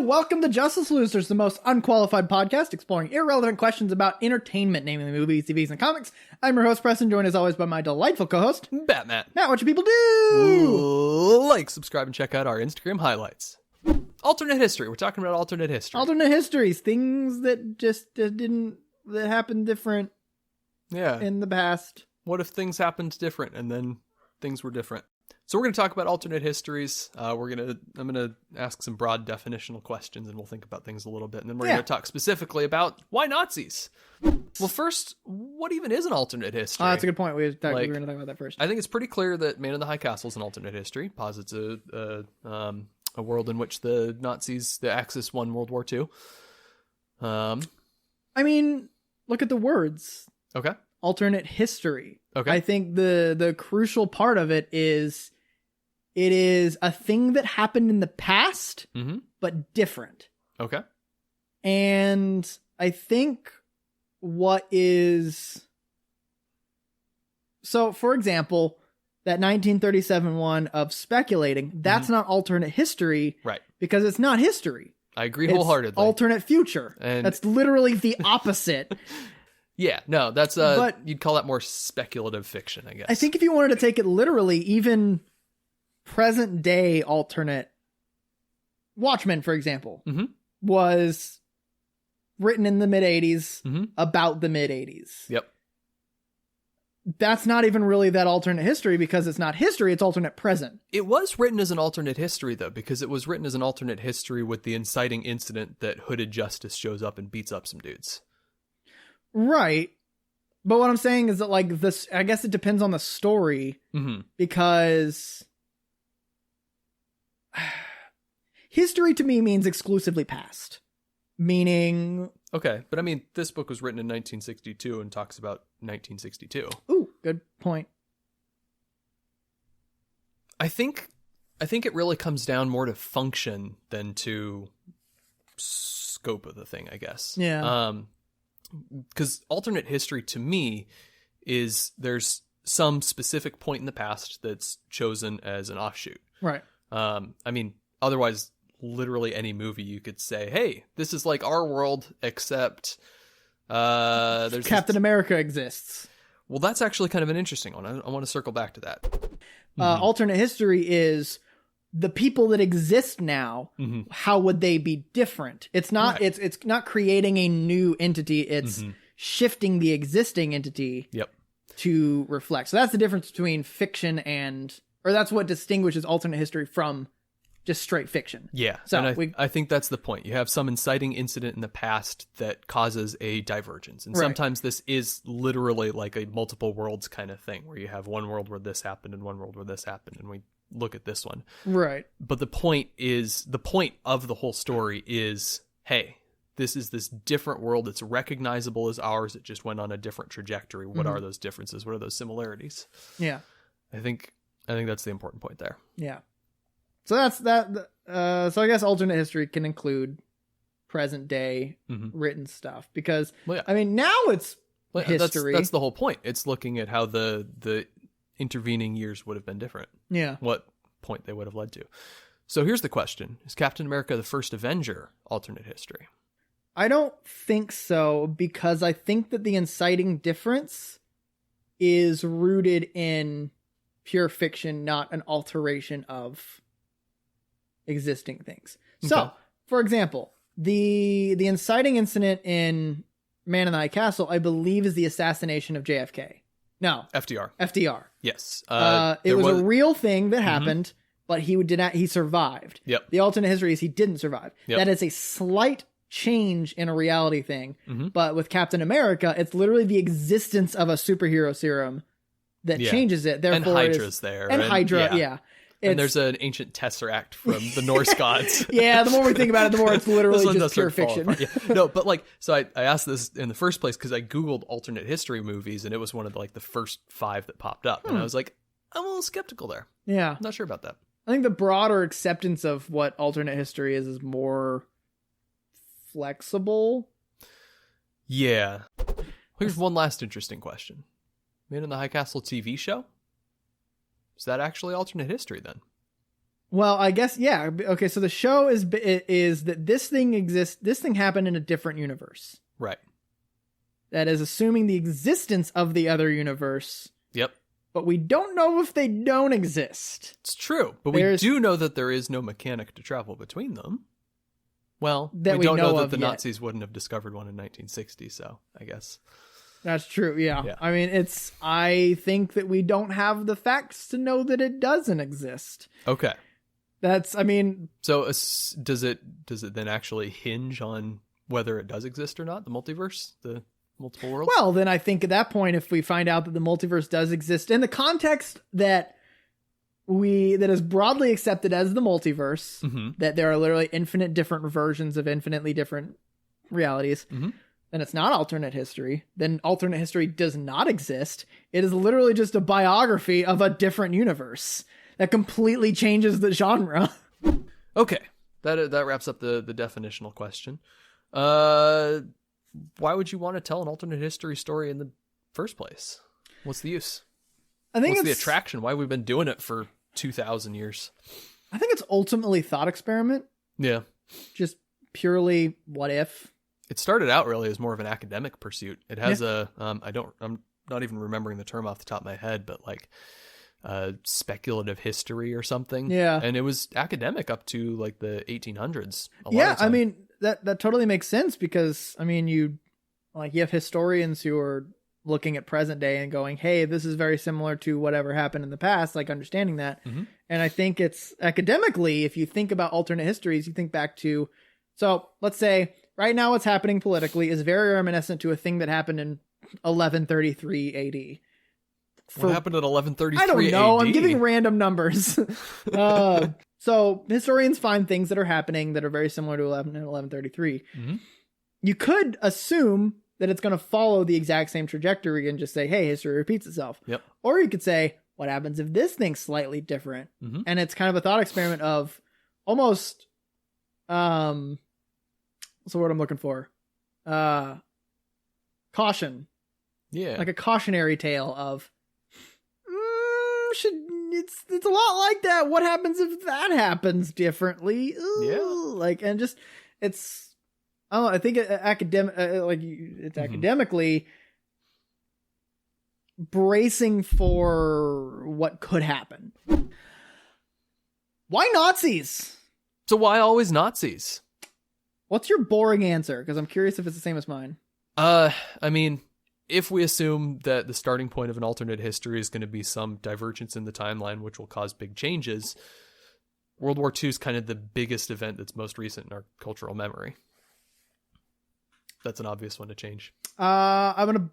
Welcome to Justice Losers, the most unqualified podcast exploring irrelevant questions about entertainment, namely movies, TVs, and comics. I'm your host, Preston, joined as always by my delightful co-host, Batman. Matt, what should people do? Like, subscribe, and check out our Instagram highlights. Alternate history. We're talking about alternate history. Alternate histories, things that just that happened different in the past. What if things happened different and then things were different? So we're going to talk about alternate histories. I'm going to ask some broad definitional questions, and we'll think about things a little bit. And then we're going to talk specifically about why Nazis. Well, first, what even is an alternate history? Oh, that's a good point. We were going to talk about that first. I think it's pretty clear that Man in the High Castle is an alternate history. Posits a world in which the Nazis, the Axis, won World War II. I mean, look at the words. Okay. Alternate history. Okay. I think the crucial part of it is a thing that happened in the past, but different. Okay. And I think so, for example, that 1937 one of speculating, that's not alternate history. Right. Because it's not history. I agree wholeheartedly. It's alternate future. And that's literally the opposite. Yeah, no, that's you'd call that more speculative fiction, I guess. I think if you wanted to take it literally, even present day alternate Watchmen, for example, was written in the mid 80s about the mid 80s. Yep. That's not even really that alternate history because it's not history, it's alternate present. It was written as an alternate history, though, because it was written as an alternate history with the inciting incident that Hooded Justice shows up and beats up some dudes. Right. But what I'm saying is that, like, this, I guess it depends on the story because history to me means exclusively past. Meaning... Okay, but I mean, this book was written in 1962 and talks about 1962. Ooh, good point. I think it really comes down more to function than to scope of the thing, I guess. Yeah. Because alternate history to me is there's some specific point in the past that's chosen as an offshoot. Right. I mean, otherwise, literally any movie you could say, hey, this is like our world, except there's Captain America exists. Well, that's actually kind of an interesting one. I want to circle back to that. Alternate history is the people that exist now. How would they be different? It's not. Right. It's not creating a new entity. It's shifting the existing entity. Yep. To reflect. So that's the difference between fiction or that's what distinguishes alternate history from just straight fiction. Yeah. So and I think that's the point. You have some inciting incident in the past that causes a divergence. And sometimes this is literally like a multiple worlds kind of thing where you have one world where this happened and one world where this happened. And we look at this one. Right. But the point of the whole story is, hey, this is this different world. It's recognizable as ours. It just went on a different trajectory. What are those differences? What are those similarities? Yeah. I think that's the important point there. Yeah. So that's that. So I guess alternate history can include present day written stuff because I mean now it's history. That's the whole point. It's looking at how the intervening years would have been different. Yeah. What point they would have led to. So here's the question: is Captain America the first Avenger alternate history? I don't think so because I think that the inciting difference is rooted in pure fiction, not an alteration of existing things. Okay. So, for example, the inciting incident in Man in the High Castle, I believe, is the assassination of JFK. No. FDR. Yes. It was a real thing that happened, but he survived. Yep. The alternate history is he didn't survive. Yep. That is a slight change in a reality thing. But with Captain America, it's literally the existence of a superhero serum that changes it. Therefore, and Hydra's there. And Hydra, yeah. And there's an ancient tesseract from the Norse gods. Yeah, the more we think about it, the more it's literally just pure fiction. Yeah. No, but like, so I asked this in the first place because I Googled alternate history movies and it was one of the first 5 that popped up. And I was like, I'm a little skeptical there. Yeah. I'm not sure about that. I think the broader acceptance of what alternate history is more flexible. Yeah. Here's one last interesting question. Man in the High Castle TV show? Is that actually alternate history then? Well, I guess, yeah. Okay, so the show is that this thing exists. This thing happened in a different universe. Right. That is assuming the existence of the other universe. Yep. But we don't know if they don't exist. It's true, but we do know that there is no mechanic to travel between them. Well, we don't know that the Nazis wouldn't have discovered one in 1960, so I guess. That's true, yeah. I mean, I think that we don't have the facts to know that it doesn't exist. Okay. So does it then actually hinge on whether it does exist or not, the multiverse, the multiple worlds? Well, then I think at that point, if we find out that the multiverse does exist in the context that is broadly accepted as the multiverse, that there are literally infinite different versions of infinitely different realities, then it's not alternate history. Then alternate history does not exist. It is literally just a biography of a different universe that completely changes the genre. Okay. That wraps up the definitional question. Why would you want to tell an alternate history story in the first place? What's the use? What's the attraction? Why have we been doing it for 2,000 years? I think it's ultimately thought experiment. Yeah. Just purely what if. It started out really as more of an academic pursuit. It has I'm not even remembering the term off the top of my head, but like speculative history or something. Yeah. And it was academic up to like the 1800s. I mean, that totally makes sense because, I mean, you have historians who are looking at present day and going, hey, this is very similar to whatever happened in the past, like understanding that. And I think it's academically, if you think about alternate histories, you think back to, so let's say right now what's happening politically is very reminiscent to a thing that happened in 1133 AD. What happened in 1133 I don't know. AD? I'm giving random numbers. So historians find things that are happening that are very similar to 1133. You could assume that it's going to follow the exact same trajectory and just say, hey, history repeats itself. Yep. Or you could say, what happens if this thing's slightly different? And it's kind of a thought experiment of almost, what's the word I'm looking for? Caution. Yeah. Like a cautionary tale of, it's a lot like that. What happens if that happens differently? Ooh, I think it's academically bracing for what could happen. Why Nazis? So why always Nazis? What's your boring answer? Because I'm curious if it's the same as mine. I mean, if we assume that the starting point of an alternate history is going to be some divergence in the timeline, which will cause big changes, World War II is kind of the biggest event that's most recent in our cultural memory. That's an obvious one to change. I'm going to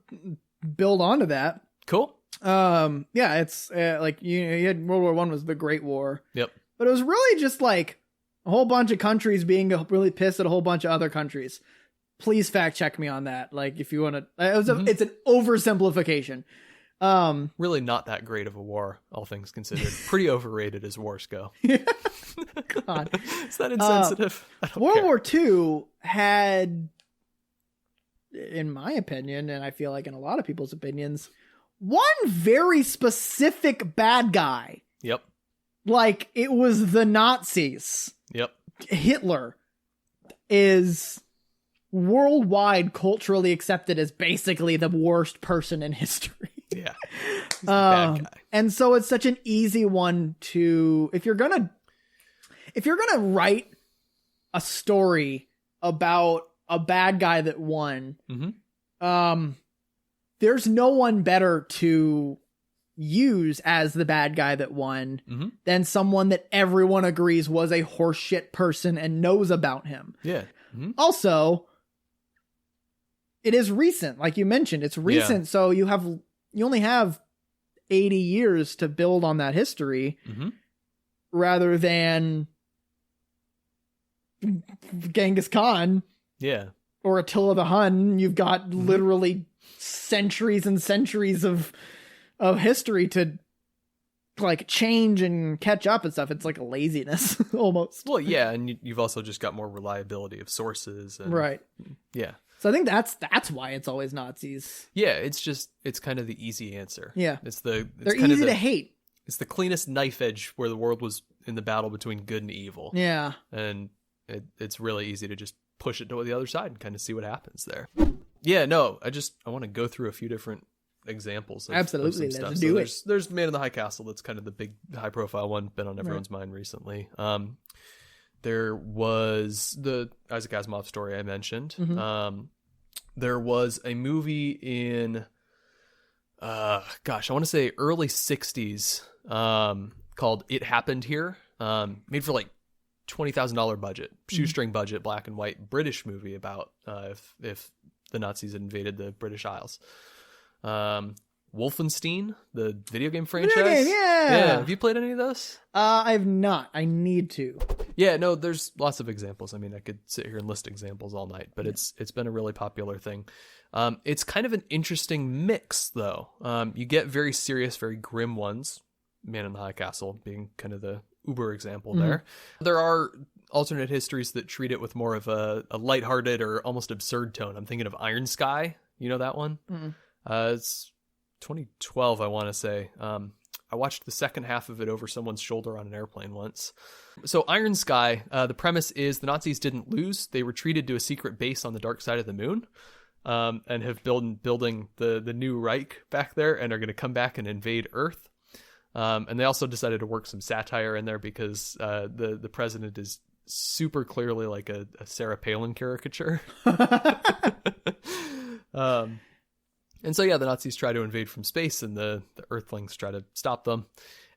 build onto that. Cool. It's like you had World War I was the Great War. Yep. But it was really just like a whole bunch of countries being really pissed at a whole bunch of other countries. Please fact check me on that. Like if you want to, it's an oversimplification. Really not that great of a war, all things considered. Pretty overrated as wars go. God. Is that insensitive? World War II had, in my opinion, and I feel like in a lot of people's opinions, one very specific bad guy. Yep. Like it was the Nazis. Yep. Hitler is worldwide culturally accepted as basically the worst person in history. Yeah. He's a bad guy. And so it's such an easy one to, if you're gonna write a story about a bad guy that won, there's no one better to use as the bad guy that won than someone that everyone agrees was a horseshit person and knows about him. Yeah. Also, it is recent, like you mentioned. It's recent, so you only have 80 years to build on that history, rather than Genghis Khan, or Attila the Hun. You've got literally centuries and centuries of history to like change and catch up and stuff. It's like a laziness almost. Well, yeah, and you've also just got more reliability of sources, and, right? Yeah. So I think that's why it's always Nazis. Yeah, it's kind of the easy answer. Yeah, they're easy to hate. It's the cleanest knife edge where the world was in the battle between good and evil. Yeah. And it's really easy to just push it to the other side and kind of see what happens there. Yeah, no, I want to go through a few different examples of, absolutely of some let's stuff. do So it. there's Man in the High Castle. That's kind of the big high profile one, been on everyone's mind recently. There was the Isaac Asimov story I mentioned. There was a movie in I want to say early 60s called It Happened Here, made for like $20,000 budget, shoestring budget, black and white British movie about if the Nazis had invaded the British Isles. Wolfenstein, the video game franchise. Yeah. Have you played any of those? I've not. I need to. Yeah, no, there's lots of examples. I mean, I could sit here and list examples all night, but it's been a really popular thing. It's kind of an interesting mix, though. You get very serious, very grim ones, Man in the High Castle being kind of the uber example there. There are alternate histories that treat it with more of a lighthearted or almost absurd tone. I'm thinking of Iron Sky. You know that one? It's 2012, I want to say. I watched the second half of it over someone's shoulder on an airplane once. So Iron Sky, the premise is the Nazis didn't lose. They retreated to a secret base on the dark side of the moon, and have building the new Reich back there, and are going to come back and invade Earth. And they also decided to work some satire in there because the president is super clearly like a Sarah Palin caricature. And so, yeah, the Nazis try to invade from space, and the Earthlings try to stop them.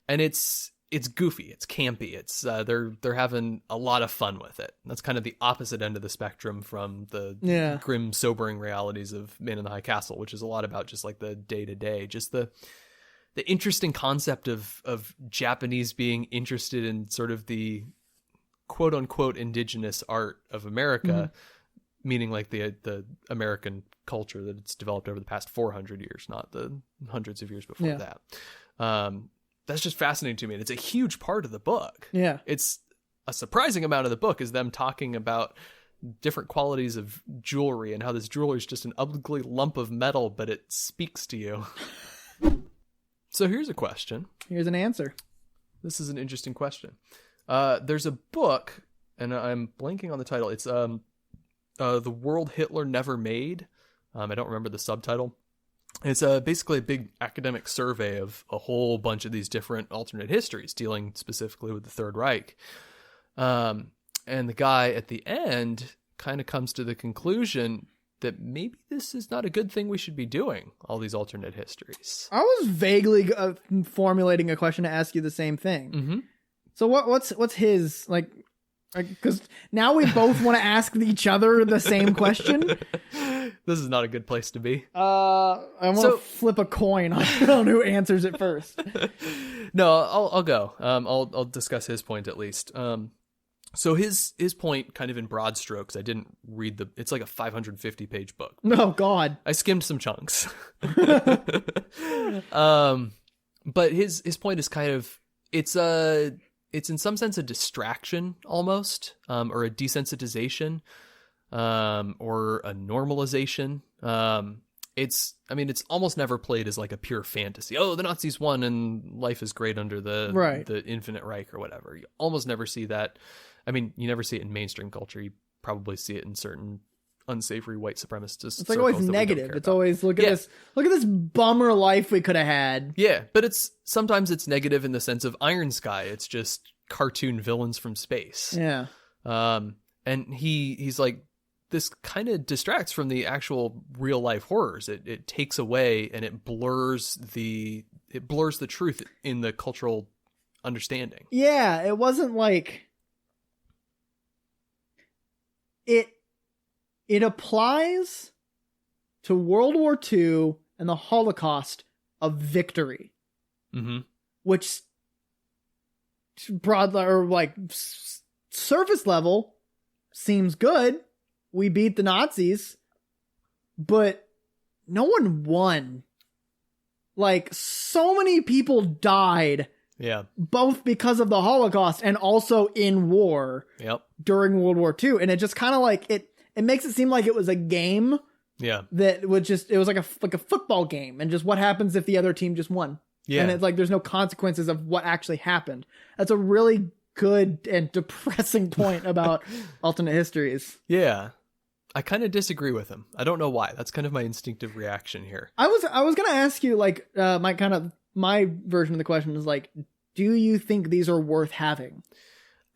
And it's goofy, it's campy, it's they're having a lot of fun with it. That's kind of the opposite end of the spectrum from the grim, sobering realities of Man in the High Castle, which is a lot about just like the day to day, just the interesting concept of Japanese being interested in sort of the quote unquote indigenous art of America. Meaning like the American culture that it's developed over the past 400 years, not the hundreds of years before that. That's just fascinating to me. And it's a huge part of the book. Yeah. It's a surprising amount of the book is them talking about different qualities of jewelry and how this jewelry is just an ugly lump of metal, but it speaks to you. So here's a question. Here's an answer. This is an interesting question. There's a book, and I'm blanking on the title. It's The World Hitler Never Made. I don't remember the subtitle. It's basically a big academic survey of a whole bunch of these different alternate histories dealing specifically with the Third Reich. And the guy at the end kind of comes to the conclusion that maybe this is not a good thing we should be doing, all these alternate histories. I was vaguely formulating a question to ask you the same thing. So what's his, like... Because now we both want to ask each other the same question. This is not a good place to be. I want to flip a coin on who answers it first. No, I'll go. I'll discuss his point at least. So his point, kind of in broad strokes, I didn't read it's like a 550 page book. Oh God! I skimmed some chunks. But his point is kind of it's in some sense a distraction almost, or a desensitization, or a normalization. It's almost never played as like a pure fantasy. Oh, the Nazis won and life is great under the Infinite Reich or whatever. You almost never see that. I mean, you never see it in mainstream culture. You probably see it in certain unsavory white supremacist. It's like always negative. It's always look at this bummer life we could have had. Yeah, but sometimes it's negative in the sense of Iron Sky. It's just cartoon villains from space. Yeah. And he's like, this kind of distracts from the actual real life horrors. It takes away and it blurs the truth in the cultural understanding. Yeah, it wasn't like it applies to World War II and the Holocaust of victory, which broad or like surface level seems good. We beat the Nazis, but no one won. Like, so many people died. Yeah. Both because of the Holocaust and also in war. Yep. During World War II. And it just kind of like it makes it seem like it was a game. Yeah. That would it was like a football game, and just what happens if the other team just won. Yeah. And it's like there's no consequences of what actually happened. That's a really good and depressing point about alternate histories. Yeah. I kind of disagree with him. I don't know why. That's kind of my instinctive reaction here. I was going to ask you, like, my version of the question is like, do you think these are worth having?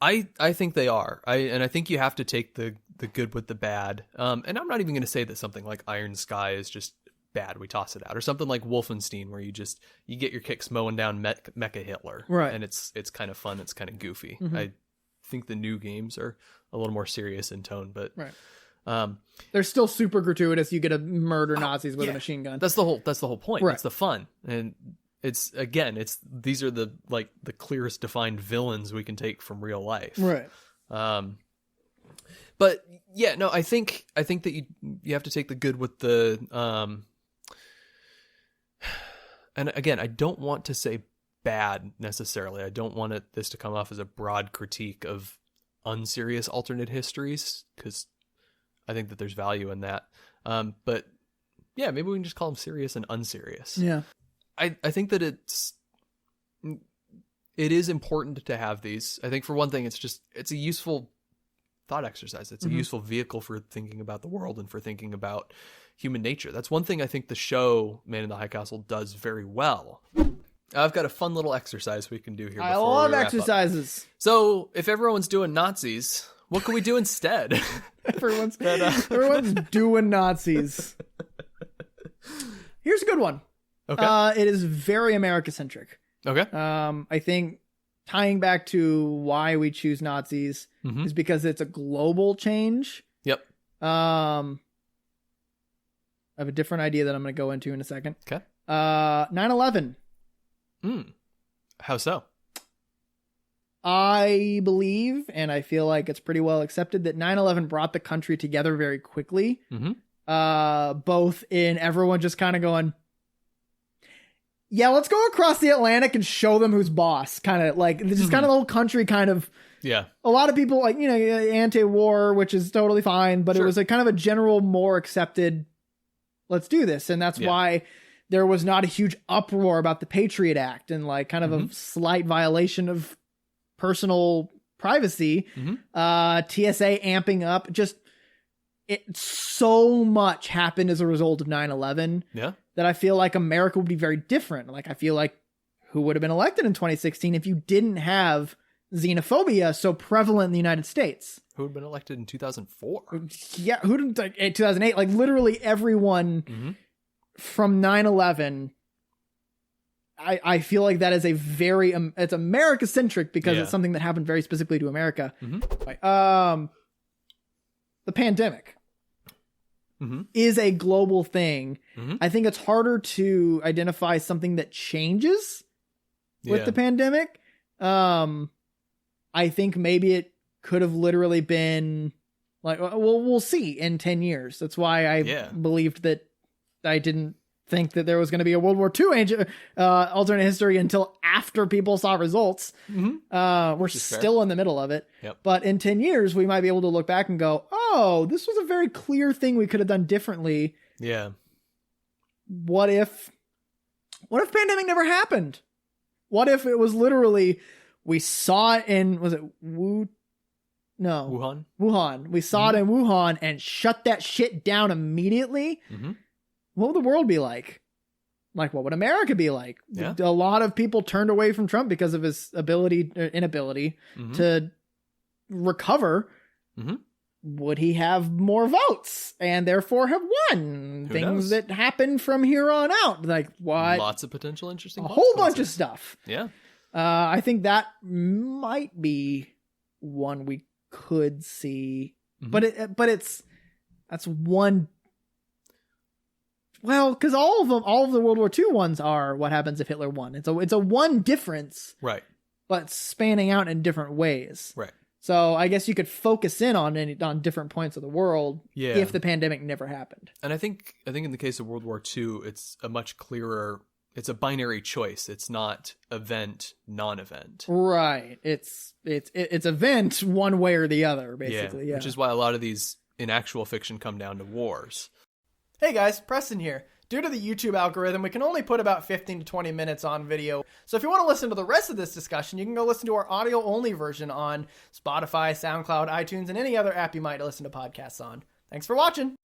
I think they are. I think you have to take the good with the bad. And I'm not even going to say that something like Iron Sky is just bad. We toss it out, or something like Wolfenstein, where you get your kicks mowing down Mecha Hitler, right? And it's kind of fun. It's kind of goofy. Mm-hmm. I think the new games are a little more serious in tone, but right. They're still super gratuitous. You get to murder Nazis with yeah, a machine gun. That's the whole point. Right. It's the fun, and these are the clearest defined villains we can take from real life. Right. But yeah, no, I think that you have to take the good with the and again, I don't want to say bad necessarily. I don't want this to come off as a broad critique of unserious alternate histories, because I think that there's value in that. But yeah, maybe we can just call them serious and unserious. Yeah. I think that it is important to have these. I think for one thing, it's a useful thought exercise. It's a useful vehicle for thinking about the world and for thinking about human nature. That's one thing I think the show Man in the High Castle does very well. I've got a fun little exercise we can do here. I love exercises. So if everyone's doing Nazis, what can we do instead? Everyone's doing Nazis. Here's a good one. Okay. It is very America-centric. Okay. I think tying back to why we choose Nazis is because it's a global change. Yep. I have a different idea that I'm going to go into in a second. Okay. 9/11. How so? I believe, and I feel like it's pretty well accepted, that 9/11 brought the country together very quickly. Both in everyone just kind of going, yeah, let's go across the Atlantic and show them who's boss. Kind of like, this is kind of the whole country kind of, yeah. A lot of people like, anti-war, which is totally fine, but it was a kind of a general, more accepted, let's do this. And that's why there was not a huge uproar about the Patriot Act and like kind of a slight violation of personal privacy. TSA amping up, just so much happened as a result of 9/11 that I feel like America would be very different. Like, I feel like who would have been elected in 2016 if you didn't have xenophobia so prevalent in the United States? Who had been elected in 2004? Yeah, who didn't, like, in 2008? Like, literally everyone from 9/11. I feel like that is a very it's America-centric because it's something that happened very specifically to America. The pandemic is a global thing. I think it's harder to identify something that changes with the pandemic. I think maybe it could have literally been like, well, we'll see in 10 years. That's why I believed that I didn't think that there was going to be a World War II alternate history until after people saw results. We're still in the middle of it. But in 10 years, we might be able to look back and go, oh, this was a very clear thing we could have done differently. Yeah. What if pandemic never happened? What if it was literally, we saw it in, was it Wuhan? We saw it in Wuhan and shut that shit down immediately. What would the world be like? Like, what would America be like? Yeah. A lot of people turned away from Trump because of his inability to recover. Would he have more votes and therefore have won? Who Things knows? that happen from here on out. Like, what? Lots of potential interesting A whole bunch of stuff. Yeah. I think that might be one we could see, but that's one. Well, because all of the World War II ones are what happens if Hitler won. It's a one difference, right? But spanning out in different ways, right? So I guess you could focus in on different points of the world, if the pandemic never happened. And I think in the case of World War II, it's a much clearer. It's a binary choice. It's not event, non-event. Right. It's event one way or the other, basically. Yeah. Which is why a lot of these in actual fiction come down to wars. Hey guys, Preston here. Due to the YouTube algorithm, we can only put about 15 to 20 minutes on video. So if you want to listen to the rest of this discussion, you can go listen to our audio-only version on Spotify, SoundCloud, iTunes, and any other app you might listen to podcasts on. Thanks for watching.